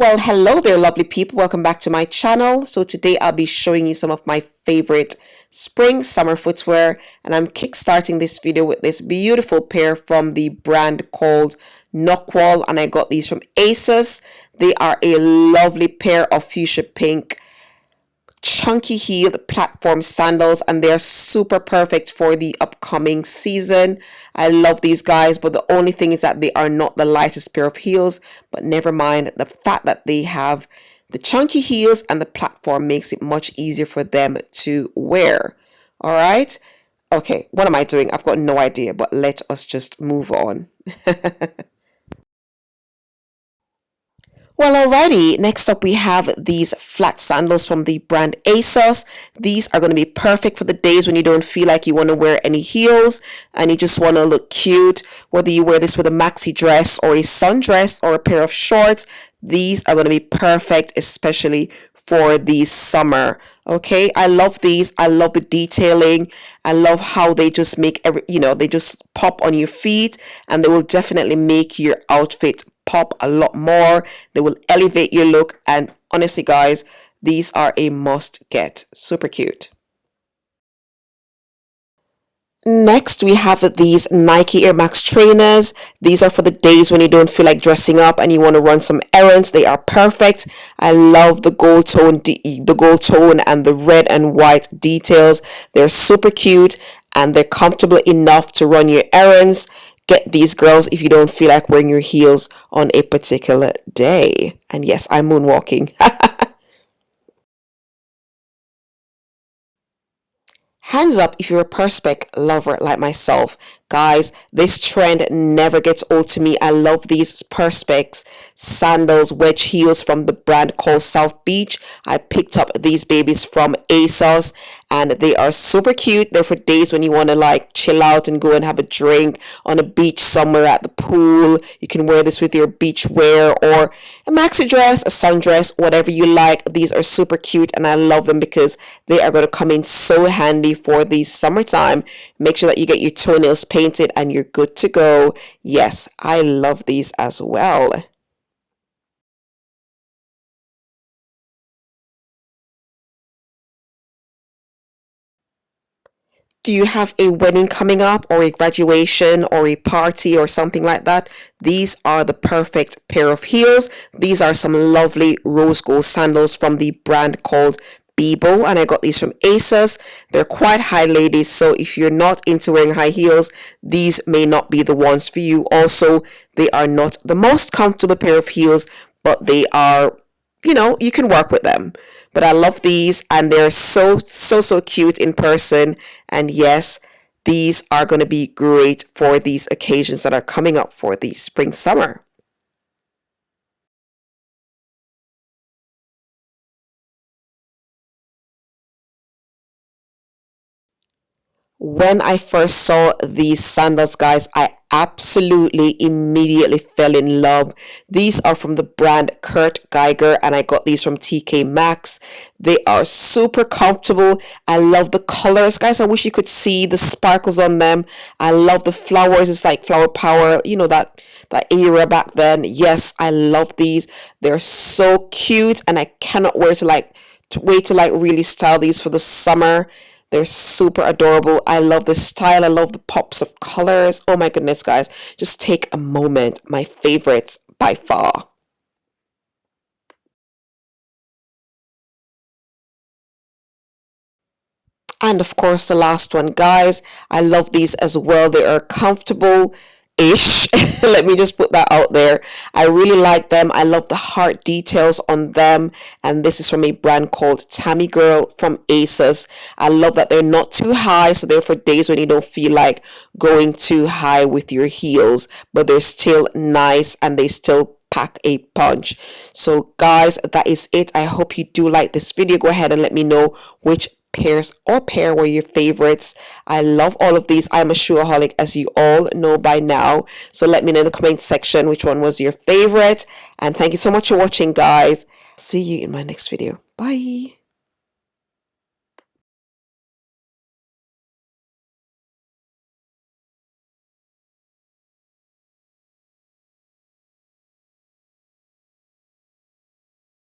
Well, hello there, lovely people. Welcome back to my channel. So today I'll be showing you some of my favorite spring summer footwear, and I'm kickstarting this video with this beautiful pair from the brand called Knockwall, and I got these from ASOS. They are a lovely pair of fuchsia pink chunky heeled platform sandals, and they're super perfect for the upcoming season. I love these guys, but the only thing is that they are not the lightest pair of heels, but never mind. The fact that they have the chunky heels and the platform makes it much easier for them to wear. All right, okay, what am I doing? I've got no idea, but let us just move on. Well, alrighty, next up we have these flat sandals from the brand ASOS. These are going to be perfect for the days when you don't feel like you want to wear any heels and you just want to look cute. Whether you wear this with a maxi dress or a sundress or a pair of shorts, these are going to be perfect, especially for the summer. Okay, I love these. I love the detailing. I love how they just make they just pop on your feet, and they will definitely make your outfit pop a lot more. They will elevate your look, and honestly guys, these are a must get. Super cute. Next, we have these Nike Air Max trainers. These are for the days when you don't feel like dressing up and you want to run some errands. They are perfect. I love the gold tone, and the red and white details. They're super cute and they're comfortable enough to run your errands. Get these girls if you don't feel like wearing your heels on a particular day. And yes, I'm moonwalking. Hands up if you're a perspex lover like myself. Guys, this trend never gets old to me. I love these perspex sandals, wedge heels from the brand called South Beach. I picked up these babies from ASOS and they are super cute. They're for days when you want to like chill out and go and have a drink on a beach somewhere at the pool. You can wear this with your beach wear or a maxi dress, a sundress, whatever you like. These are super cute and I love them because they are going to come in so handy for the summertime. Make sure that you get your toenails painted and you're good to go. Yes, I love these as well. Do you have a wedding coming up or a graduation or a party or something like that? These are the perfect pair of heels. These are some lovely rose gold sandals from the brand called Bebo, and I got these from ASOS. They're quite high, ladies, so if you're not into wearing high heels, these may not be the ones for you. Also, they are not the most comfortable pair of heels, but they are, you can work with them. But I love these and they're so cute in person. And yes, these are going to be great for these occasions that are coming up for the spring summer. When I first saw these sandals, guys, I absolutely immediately fell in love. These are from the brand Kurt Geiger and I got these from TK Maxx. They are super comfortable. I love the colors, guys. I wish you could see the sparkles on them. I love the flowers. It's like flower power, that era back then. Yes, I love these. They're so cute and I cannot wait to really style these for the summer. They're super adorable. I love the style. I love the pops of colors. Oh my goodness, guys. Just take a moment. My favorites by far. And of course, the last one, guys. I love these as well. They are comfortable ish. Let me just put that out there. I really like them. I love the heart details on them. And this is from a brand called Tammy Girl from ASOS. I love that they're not too high, so they're for days when you don't feel like going too high with your heels, but they're still nice and they still pack a punch. So guys, that is it. I hope you do like this video. Go ahead and let me know which pair were your favorites. I love all of these. I'm a shoeaholic, as you all know by now, so let me know in the comment section which one was your favorite. And thank you so much for watching, guys. See you in my next video. Bye.